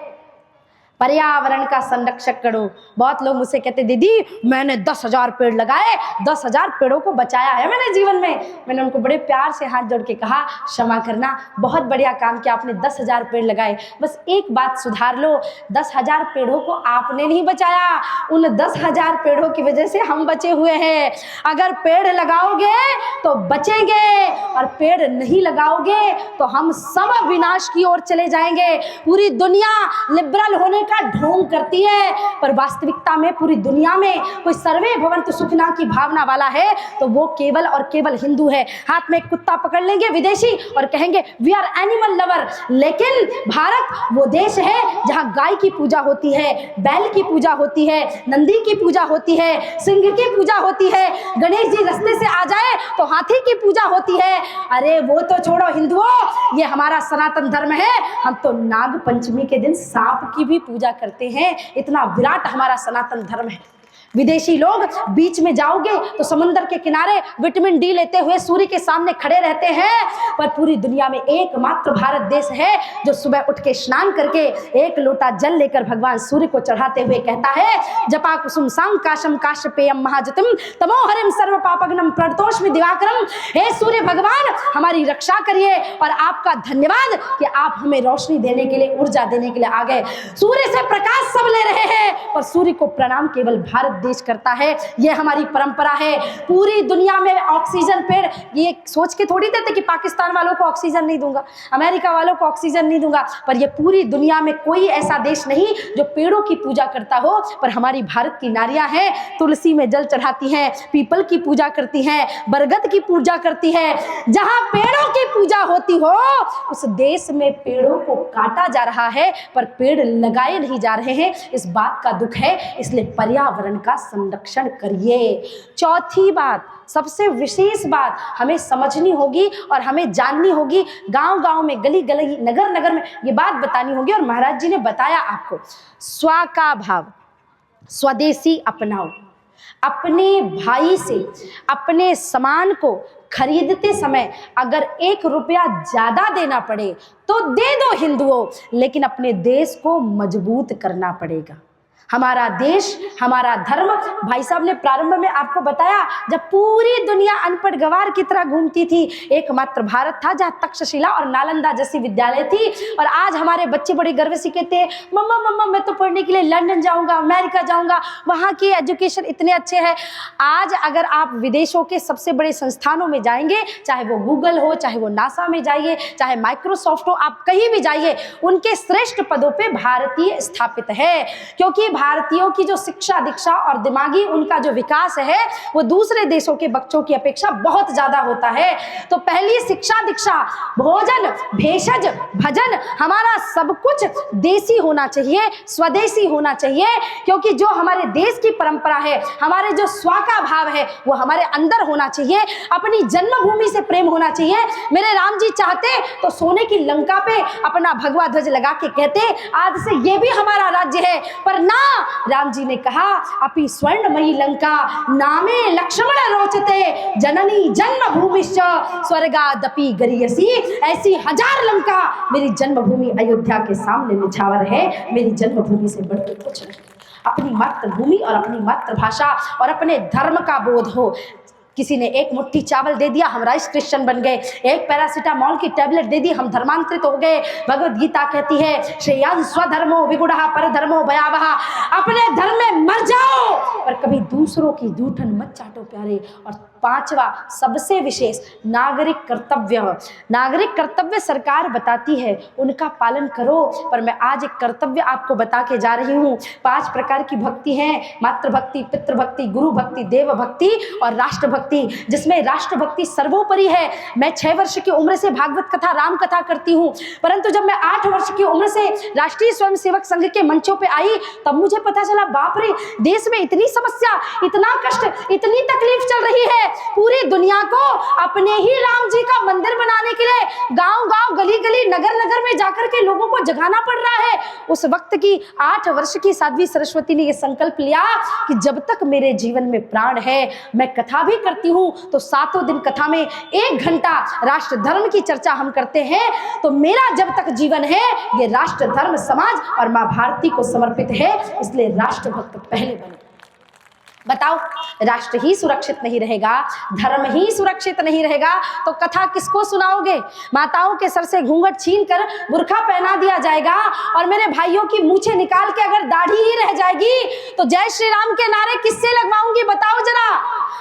पर्यावरण का संरक्षण करो। बहुत लोग मुझसे कहते दीदी मैंने 10,000 पेड़ लगाए, 10,000 पेड़ों को बचाया है मैंने जीवन में। मैंने उनको बड़े प्यार से हाथ जोड़ के कहा क्षमा करना, बहुत बढ़िया काम किया आपने, 10,000 पेड़ लगाए, बस एक बात सुधार लो, 10,000 पेड़ों को आपने नहीं बचाया, उन 10,000 पेड़ों की वजह से हम बचे हुए हैं। अगर पेड़ लगाओगे तो बचेंगे और पेड़ नहीं लगाओगे तो हम सब विनाश की ओर चले जाएंगे। पूरी दुनिया लिबरल होने का ढोंग करती है, पर वास्तविकता में पूरी दुनिया में कोई सर्वे भवन्तु सुखिनः की भावना वाला है तो वो केवल और केवल हिंदू है। हाथ में एक कुत्ता पकड़ लेंगे विदेशी और कहेंगे वी आर एनिमल लवर, लेकिन भारत वो देश है जहां गाय की पूजा होती है, बैल की पूजा होती है, नंदी की पूजा होती है, सिंह की पूजा होती है, गणेश जी रास्ते से आ जाए तो हाथी की पूजा होती है। अरे वो तो छोड़ो हिंदुओं, ये हमारा सनातन धर्म है, हम तो नाग पंचमी के दिन सांप की भी पूजा करते हैं। इतना विराट हमारा सनातन धर्म है। विदेशी लोग बीच में जाओगे तो समुद्र के किनारे विटामिन डी लेते हुए सूर्य के सामने खड़े रहते हैं, पर पूरी दुनिया में एकमात्र भारत देश है जो सुबह उठ के स्नान करके एक लोटा जल लेकर भगवान सूर्य को चढ़ाते हुए कहता है जपा कुसुम सांकाशम काश्यपेयम महाजतिम तमोहरिम सर्व पापग्नम प्रणतोष्मि दिवाकरम। हे सूर्य भगवान हमारी रक्षा करिए और आपका धन्यवाद कि आप हमें रोशनी देने के लिए, ऊर्जा देने के लिए आ गए। सूर्य से प्रकाश सब ले रहे हैं पर सूर्य को प्रणाम केवल भारत देश करता है। यह हमारी परंपरा है। पूरी दुनिया में ऑक्सीजन पेड़, ये सोच के थोड़ी देते कि पाकिस्तान वालों को ऑक्सीजन नहीं दूंगा, अमेरिका वालों को ऑक्सीजन नहीं दूंगा, पर ये पूरी दुनिया में कोई ऐसा देश नहीं जो पेड़ों की पूजा करता हो। पर हमारी भारत की नारियां हैं, तुलसी में जल चढ़ाती हैं, पीपल की पूजा करती हैं, बरगद की पूजा करती है। जहां पेड़ों की पूजा होती हो उस देश में पेड़ों को काटा जा रहा है पर पेड़ लगाए नहीं जा रहे हैं। इस बात का दुख है, इसलिए पर्यावरण का संरक्षण करिए। चौथी बात, सबसे विशेष बात हमें समझनी होगी और हमें जाननी होगी, गांव-गांव में, गली गली, नगर नगर में ये बात बतानी होगी। और महाराज जी ने बताया आपको, स्व का भाव, स्वदेशी अपनाओ। अपने भाई से अपने सामान को खरीदते समय अगर 1 रुपया ज्यादा देना पड़े तो दे दो हिंदुओं, लेकिन अपने देश को मजबूत करना पड़ेगा। हमारा देश, हमारा धर्म, भाई साहब ने प्रारंभ में आपको बताया जब पूरी दुनिया अनपढ़ गवार की तरह घूमती थी, एकमात्र भारत था जहाँ तक्षशिला और नालंदा जैसी विद्यालय थी। और आज हमारे बच्चे बड़े गर्व से कहते हैं मम्मा मम्मा मैं तो पढ़ने के लिए लंदन जाऊंगा, अमेरिका जाऊंगा, वहाँ की एजुकेशन इतने अच्छे हैं। आज अगर आप विदेशों के सबसे बड़े संस्थानों में जाएंगे, चाहे वो गूगल हो, चाहे वो नासा में जाइए, चाहे माइक्रोसॉफ्ट हो, आप कहीं भी जाइए, उनके श्रेष्ठ पदों पे भारतीय स्थापित है। क्योंकि भारतीयों की जो शिक्षा दीक्षा और दिमागी उनका जो विकास है वो दूसरे देशों के बच्चों की अपेक्षा बहुत ज्यादा होता है। तो पहली शिक्षा दीक्षा, भोजन, भेषज, भजन, हमारा सब कुछ देसी होना चाहिए, स्वदेशी होना चाहिए। क्योंकि जो हमारे देश की परंपरा है, हमारे जो स्व का भाव है वो हमारे अंदर होना चाहिए। अपनी जन्मभूमि से प्रेम होना चाहिए। मेरे राम जी चाहते तो सोने की लंका पे अपना भगवा ध्वज लगा के कहते आज से ये भी हमारा राज्य है, पर ना, राम जी ने कहा अपि स्वर्णमयी लंका नामे लक्ष्मण रोचते जननी जन्मभूमिश्च स्वर्गादपि गरीयसी। ऐसी 1000 लंका मेरी जन्मभूमि अयोध्या के सामने निछावर है। मेरी जन्मभूमि से बढ़कर कुछ नहीं। अपनी मातृभूमि और अपनी मातृभाषा और अपने धर्म का बोध हो। किसी ने 1 मुट्ठी चावल दे दिया, हम राइस क्रिश्चियन बन गए। 1 पैरासीटामोल की टैबलेट दे दी, हम धर्मांतरित हो गए। भगवत गीता कहती है श्रेयान् स्वधर्मो विगुणः परधर्मो भयावह। अपने धर्म में मर जाओ पर कभी दूसरों की जूठन मत चाटो प्यारे। और 5वां सबसे विशेष, नागरिक कर्तव्य। नागरिक कर्तव्य सरकार बताती है, उनका पालन करो। पर मैं आज एक कर्तव्य आपको बता के जा रही हूँ। 5 प्रकार की भक्ति है, मातृभक्ति, पितृभक्ति, गुरु भक्ति, देव भक्ति और राष्ट्र भक्ति, जिसमें राष्ट्र भक्ति सर्वोपरि है। मैं 6 वर्ष की उम्र से भागवत कथा, राम कथा करती हूँ, परंतु जब मैं 8 वर्ष की उम्र से राष्ट्रीय स्वयंसेवक संघ के मंचों पे आई तब मुझे पता चला बाप रे, देश में इतनी समस्या समस्या, इतना कष्ट, इतनी तकलीफ चल रही है, पूरी दुनिया को अपने ही राम जी का मंदिर बनाने के लिए गांव गांव, गली गली, नगर नगर में जाकर के लोगों को जगाना पड़ रहा है। उस वक्त की 8 वर्ष की साध्वी सरस्वती ने यह संकल्प लिया कि जब तक मेरे जीवन में प्राण है, मैं कथा भी करती हूं तो 7 दिन कथा में 1 घंटा राष्ट्र धर्म की चर्चा हम करते हैं, तो मेरा जब तक जीवन है ये राष्ट्र धर्म समाज और मां भारती को समर्पित है, इसलिए राष्ट्रभक्त पहले बने। बताओ, राष्ट्र ही सुरक्षित नहीं रहेगा, धर्म ही सुरक्षित नहीं रहेगा तो कथा किसको सुनाओगे? माताओं के सर से घूंघट छीन कर बुर्खा पहना दिया जाएगा और मेरे भाइयों की मूछें निकाल के अगर दाढ़ी ही रह जाएगी तो जय श्री राम के नारे किससे लगवाऊंगी? बताओ जरा।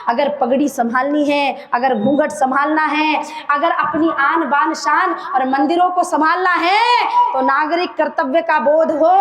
अगर पगड़ी संभालनी है, अगर घूंघट संभालना है, अगर अपनी आन बान शान और मंदिरों को संभालना है तो नागरिक कर्तव्य का बोध हो,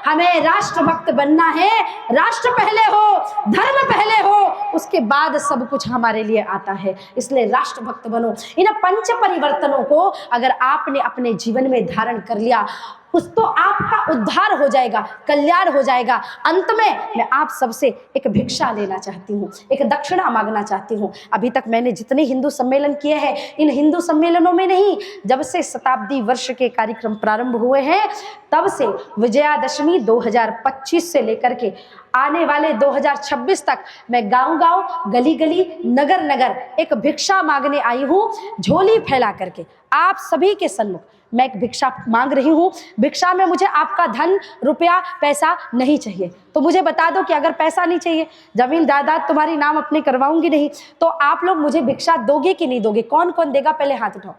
हमें राष्ट्रभक्त बनना है। राष्ट्र पहले हो, धर्म पहले हो, उसके बाद सब कुछ हमारे लिए आता है, इसलिए राष्ट्रभक्त बनो। इन 5 परिवर्तनों को अगर आपने अपने जीवन में धारण कर लिया उस तो आपका उद्धार हो जाएगा, कल्याण हो जाएगा। अंत में मैं आप सबसे एक भिक्षा लेना चाहती हूँ, एक दक्षिणा मांगना चाहती हूँ। अभी तक मैंने जितने हिंदू सम्मेलन किए हैं, इन हिंदू सम्मेलनों में नहीं, जब से शताब्दी वर्ष के कार्यक्रम प्रारंभ हुए हैं तब से विजयादशमी 2025 से लेकर के आने वाले 2026 तक मैं गांव गांव, गली गली, नगर नगर एक भिक्षा मांगने आई हूँ, झोली फैला करके आप सभी के सन्मुख मैं एक भिक्षा मांग रही हूँ। भिक्षा में मुझे आपका धन, रुपया, पैसा नहीं चाहिए। तो मुझे बता दो कि अगर पैसा नहीं चाहिए, जमीन जायदाद तुम्हारी नाम अपने करवाऊंगी नहीं, तो आप लोग मुझे भिक्षा दोगे कि नहीं दोगे? कौन कौन देगा? पहले हाथ उठाओ,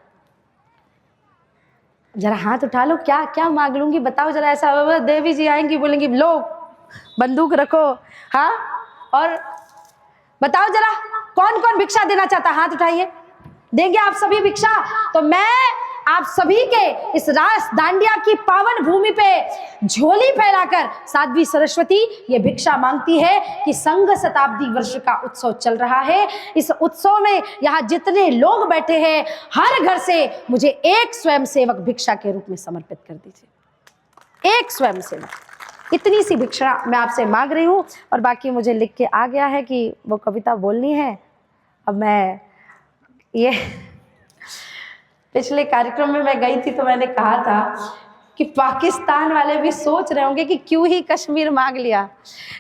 जरा हाथ उठा लो। क्या क्या मांग लूंगी बताओ जरा। ऐसा देवी जी आएंगी, बोलेंगी लो बंदूक रखो, हाँ, और बताओ जरा कौन कौन भिक्षा देना चाहता? हाथ उठाइए। देंगे आप सभी भिक्षा? तो मैं आप सभी के इस रास दांडिया की पावन भूमि पे झोली फैलाकर साध्वी सरस्वती ये भिक्षा मांगती है कि संघ शताब्दी वर्ष का उत्सव चल रहा है। इस उत्सव में यहाँ जितने लोग बैठे हैं, हर घर से मुझे एक स्वयंसेवक भिक्षा के रूप में समर्पित कर दीजिए। एक स्वयंसेवक, इतनी सी भिक्षा मैं आपसे मांग रही हूँ। और बाकी मुझे लिख के आ गया है कि वो कविता बोलनी है। अब मैं ये पिछले कार्यक्रम में मैं गई थी तो मैंने कहा था कि पाकिस्तान वाले भी सोच रहे होंगे कि क्यों ही कश्मीर मांग लिया।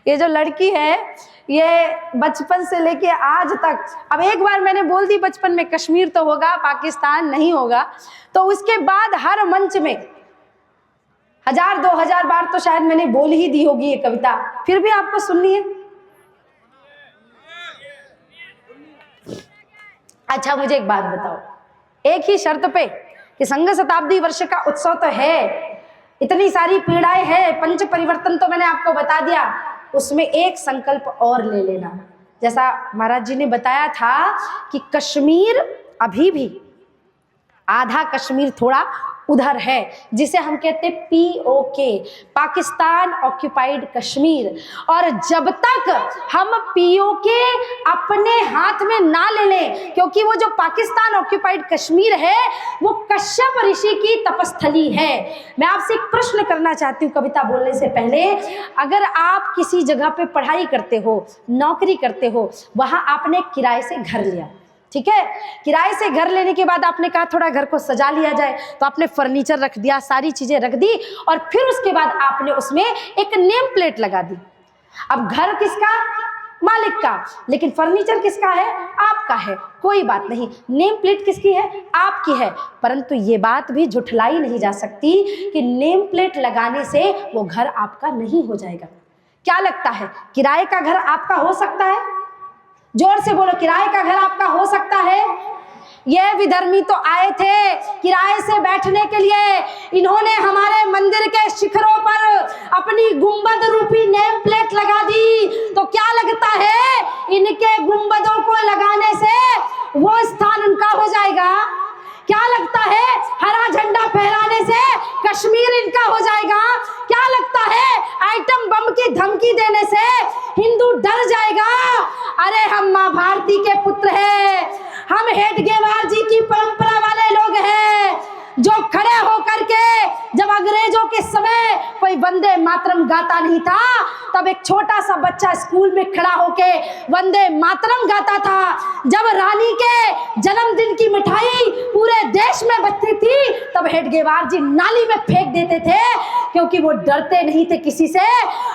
ये जो लड़की है ये बचपन से लेके आज तक, अब एक बार मैंने बोल दी बचपन में कश्मीर तो होगा, पाकिस्तान नहीं होगा, तो उसके बाद हर मंच में 1000-2000 बार तो शायद मैंने बोल ही दी होगी ये कविता, फिर भी आपको सुननी है। अच्छा मुझे एक बात बताओ, एक ही शर्त पे कि संघ शताब्दी वर्ष का उत्सव तो है, इतनी सारी पीड़ाएं हैं, 5 परिवर्तन तो मैंने आपको बता दिया, उसमें एक संकल्प और ले लेना। जैसा महाराज जी ने बताया था कि कश्मीर अभी भी आधा कश्मीर थोड़ा उधर है, जिसे हम कहते हैं POK, पाकिस्तान ऑक्यूपाइड कश्मीर। और जब तक हम POK अपने हाथ में ना ले लें, क्योंकि वो जो पाकिस्तान ऑक्यूपाइड कश्मीर है वो कश्यप ऋषि की तपस्थली है। मैं आपसे एक प्रश्न करना चाहती हूँ कविता बोलने से पहले। अगर आप किसी जगह पे पढ़ाई करते हो, नौकरी करते हो, वहां आपने किराए से घर लिया, ठीक है, किराए से घर लेने के बाद आपने कहा थोड़ा घर को सजा लिया जाए, तो आपने फर्नीचर रख दिया, सारी चीजें रख दी, और फिर उसके बाद आपने उसमें एक नेम प्लेट लगा दी। अब घर किसका? मालिक का, लेकिन फर्नीचर किसका है? आपका है। कोई बात नहीं, नेम प्लेट किसकी है? आपकी है। परंतु ये बात भी झुठलाई नहीं जा सकती कि नेम प्लेट लगाने से वो घर आपका नहीं हो जाएगा। क्या लगता है, किराए का घर आपका हो सकता है? जोर से बोलो, किराए का घर आपका हो सकता है? ये विधर्मी तो आए थे किराए से बैठने के लिए, इन्होंने हमारे मंदिर के शिखरों पर अपनी गुंबद रूपी नेम प्लेट लगा दी। तो क्या लगता है, इनके गुंबदों को लगाने से वो स्थान उनका हो जाएगा? क्या लगता है, हरा झंडा फहराने से कश्मीर इनका हो जाएगा? क्या लगता है, आइटम बम की धमकी देने से हिंदू डर जाएगा? अरे हम मां भारती के पुत्र हैं, हम हेडगेवार जी की परंपरा वाले लोग हैं, जो खड़े होकर के जब अंग्रेजों के समय कोई वंदे मातरम गाता नहीं था, तब एक छोटा सा बच्चा स्कूल में खड़ा होके वंदे मातरम गाता था। जब रानी के जन्मदिन की मिठाई पूरे देश में बचती थी, तब हेडगेवार जी नाली में फेंक देते थे, क्योंकि वो डरते नहीं थे किसी से।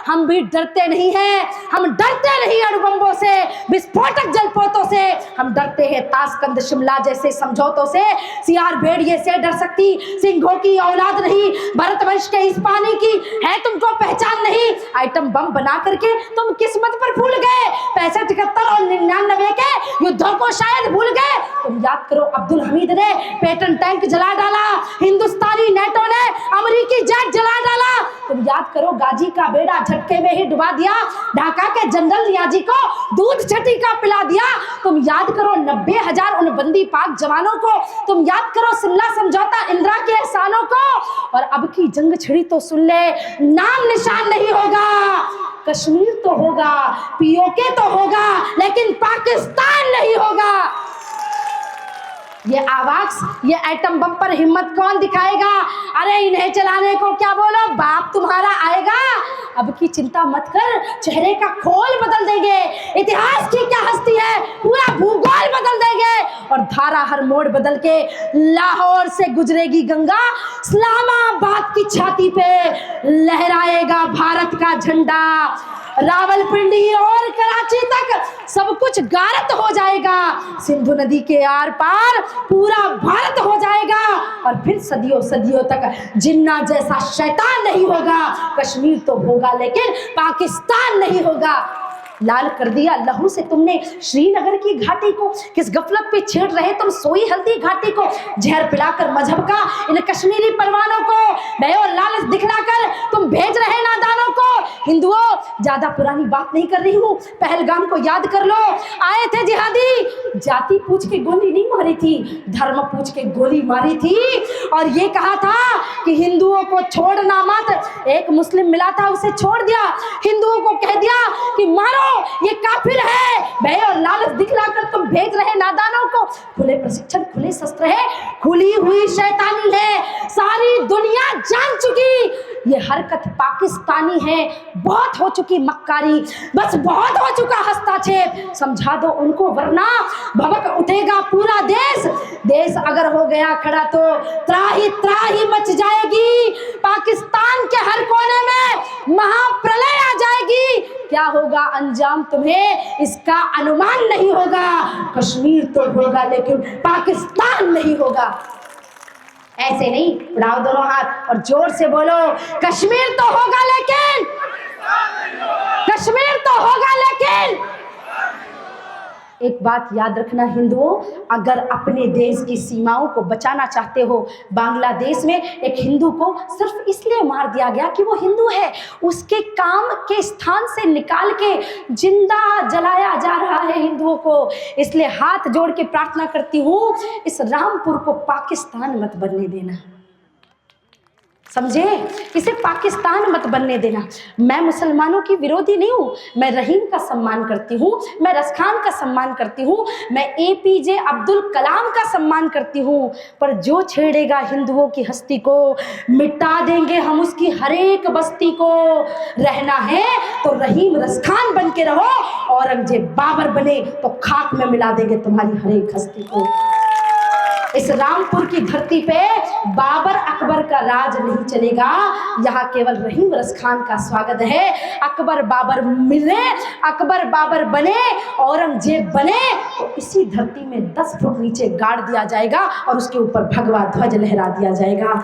हम भी डरते नहीं हैं, हम डरते नहीं अणुबम्बों से, विस्फोटक जलपोतों से, हम डरते हैं ताशकंद शिमला जैसे समझौतों से। सियार भेड़िए से डर सकती सिंहों की औलाद नहीं, भरतवंश के इस पानी की है तुमको पहचान नहीं। आइटम बम बना करके तुम किस्मत पर भूल गए, 65, 71 और 99 के युद्धों को शायद भूल गए। तुम याद करो, अब्दुल हमीद ने पेटन टैंक जला डाला, हिंदुस्तानी नेटो ने अमेरिकी जेट जला डाला। तुम याद करो, गाजी का बेड़ा झटके में ही डुबा दिया, ढाका के जनरल रियाजी को दूध छठी का पिला दिया। तुम याद करो 90,000 उन बंदी पाक जवानों को। तुम याद करो शिमला समझौता, इंदिरा के एहसानों को। और अब की जंग छिड़ी तो सुन ले, नाम निशान नहीं होगा। कश्मीर तो होगा, पीओके तो होगा, लेकिन पाकिस्तान नहीं होगा। ये आवाज, ये एटम बम पर हिम्मत कौन दिखाएगा? अरे इन्हें चलाने को क्या बोलो, बाप तुम्हारा आएगा। अब की चिंता मत कर, चेहरे का खोल बदल देंगे। इतिहास की क्या हस्ती है, पूरा भूगोल बदल देंगे। और धारा हर मोड़ बदल के लाहौर से गुजरेगी गंगा, इस्लामाबाद की छाती पे लहराएगा भारत का झंडा। रावलपिंडी और कराची तक सब कुछ गारत हो जाएगा। सिंधु नदी के आर पार पूरा भारत हो जाएगा। और फिर सदियों सदियों तक जिन्ना जैसा शैतान नहीं होगा। कश्मीर तो होगा, लेकिन पाकिस्तान नहीं होगा। लाल कर दिया लहू से तुमने श्रीनगर की घाटी को, किस गफलत पे छेड़ रहे तुम सोई हल्दी घाटी को। जहर पिलाकर मजहब का इन कश्मीरी परवानों को, भय और लालच दिखलाकर तुम भेज रहे नादानों को। हिंदुओं, ज्यादा पुरानी बात नहीं कर रही हूँ, पहलगाम को याद कर लो। आए थे जिहादी, जाति पूछ के गोली नहीं मारी थी, धर्म पूछ के गोली मारी थी। और ये कहा था कि हिंदुओं को छोड़ना मत। एक मुस्लिम मिला था, उसे छोड़ दिया। हिंदुओं को कह दिया कि मारो, ये काफिर है। भय और लालच दिखलाकर तुम भेज रहे नादानों को। खुले प्रशिक्षण, खुले शस्त्र है, खुली हुई शैतानी है, सारी दुनिया जान चुकी। ये हरकत पाकिस्तानी है, बहुत हो चुकी मक्कारी, बस बहुत हो चुका हस्तक्षेप। समझा दो उनको, वरना भभक उठेगा पूरा देश। देश अगर हो गया खड़ा तो त्राही त्राही मच जाएगी। पाकिस्तान के हर कोने में महाप्रलय आ जाएगी। क्या होगा अंजाम तुम्हें इसका अनुमान नहीं होगा। कश्मीर तो होगा, लेकिन पाकिस्तान नहीं होगा। ऐसे नहीं, उड़ाओ दोनों हाथ और जोर से बोलो, कश्मीर तो होगा लेकिन, कश्मीर तो होगा लेकिन। एक बात याद रखना हिंदुओं, अगर अपने देश की सीमाओं को बचाना चाहते हो, बांग्लादेश में एक हिंदू को सिर्फ इसलिए मार दिया गया कि वो हिंदू है, उसके काम के स्थान से निकाल के जिंदा जलाया जा रहा है हिंदुओं को। इसलिए हाथ जोड़ के प्रार्थना करती हूँ, इस रामपुर को पाकिस्तान मत बनने देना। समझे, इसे पाकिस्तान मत बनने देना। मैं मुसलमानों की विरोधी नहीं हूँ, मैं रहीम का सम्मान करती हूँ, मैं रसखान का सम्मान करती हूँ, मैं APJ अब्दुल कलाम का सम्मान करती हूँ। पर जो छेड़ेगा हिंदुओं की हस्ती को, मिटा देंगे हम उसकी हर एक बस्ती को। रहना है तो रहीम रसखान बन के रहो, औरंगजेब बाबर बने तो खाक में मिला देंगे तुम्हारी हर एक हस्ती को। इस रामपुर की धरती पे बाबर अकबर का राज नहीं चलेगा, यहाँ केवल रहीम रसखान का स्वागत है। अकबर बाबर मिले, अकबर बाबर बने, औरंगजेब बने तो इसी धरती में 10 फुट नीचे गाड़ दिया जाएगा और उसके ऊपर भगवा ध्वज लहरा दिया जाएगा।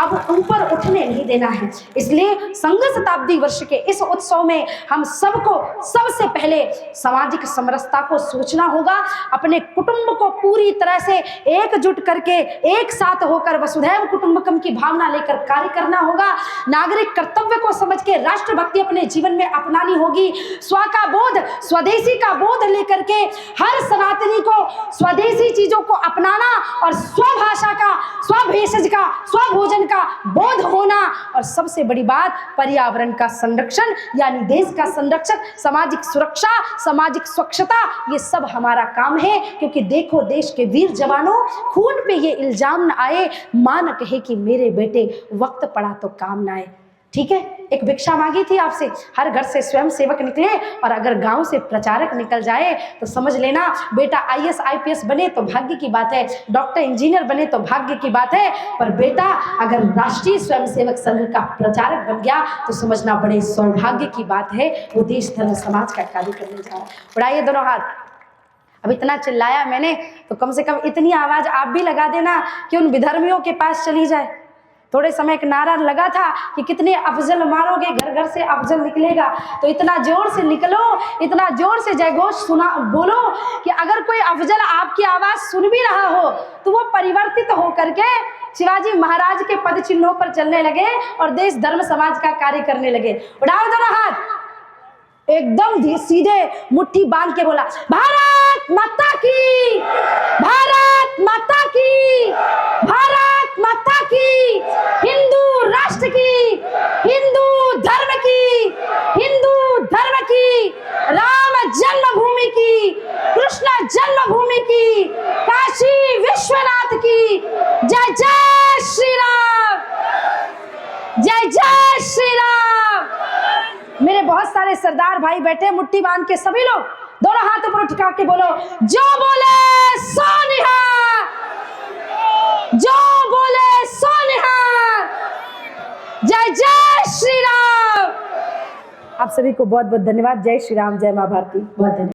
अब ऊपर उठने नहीं देना है। इसलिए संघ शताब्दी वर्ष के इस उत्सव में हम सबको सबसे पहले सामाजिक समरसता को सोचना होगा। अपने कुटुंब को पूरी तरह से एकजुट करके एक साथ होकर वसुधैव कुटुंबकम की भावना लेकर कार्य करना होगा। नागरिक कर्तव्य को समझ के राष्ट्रभक्ति अपने जीवन में अपनानी होगी। स्व का बोध, स्वदेशी का बोध लेकर के हर सनातनी को स्वदेशी चीजों को अपनाना और स्वभाषा का, स्वभेषज का, स्वभोजन का बोध होना, और सबसे बड़ी बात पर्यावरण का संरक्षण यानी देश का संरक्षण, सामाजिक सुरक्षा, सामाजिक स्वच्छता, ये सब हमारा काम है। क्योंकि देखो देश के वीर जवानों, खून पे ये इल्जाम न आए, मां न कहे कि मेरे बेटे वक्त पड़ा तो काम न आए। ठीक है, एक भिक्षा मांगी थी आपसे, हर घर से स्वयं सेवक निकले और अगर गांव से प्रचारक निकल जाए तो समझ लेना बेटा आईएएस आईपीएस बने तो भाग्य की बात है, डॉक्टर इंजीनियर बने तो भाग्य की बात है, पर बेटा अगर राष्ट्रीय स्वयंसेवक संघ का प्रचारक बन गया तो समझना बड़े सौभाग्य की बात है, वो देश धर्म समाज का कार्य करने जा रहा है। उड़ाइए दोनों हाथ। अब इतना चिल्लाया मैंने तो कम से कम इतनी आवाज आप भी लगा देना कि उन विधर्मियों के पास चली जाए। थोड़े समय एक नारा लगा था कि कितने अफजल मारोगे, घर घर से अफजल निकलेगा, तो इतना जोर से निकलो, इतना जोर से जयघोष सुना बोलो कि अगर कोई अफजल आपकी आवाज सुन भी रहा हो तो वो परिवर्तित होकर के शिवाजी महाराज के पद चिन्हों पर चलने लगे और देश धर्म समाज का कार्य करने लगे। उड़ाओ दोनों हाथ, एकदम सीधे मुट्ठी बांध के बोला भारत माता की, भारत माता की, भारत माता की, हिंदू राष्ट्र की, हिंदू धर्म की, हिंदू धर्म की, राम जन्मभूमि की, कृष्ण जन्मभूमि की, काशी विश्वनाथ की, जय जय श्री राम, जय जय श्री राम। मेरे बहुत सारे सरदार भाई बैठे मुट्ठी बांध के, सभी लोग दोनों हाथ ऊपर उठा के बोलो जो बोले सो निहार, जो बोले सो निहार, जय जय श्री राम। आप सभी को बहुत बहुत धन्यवाद। जय श्री राम, जय मां भारती। बहुत धन्यवाद।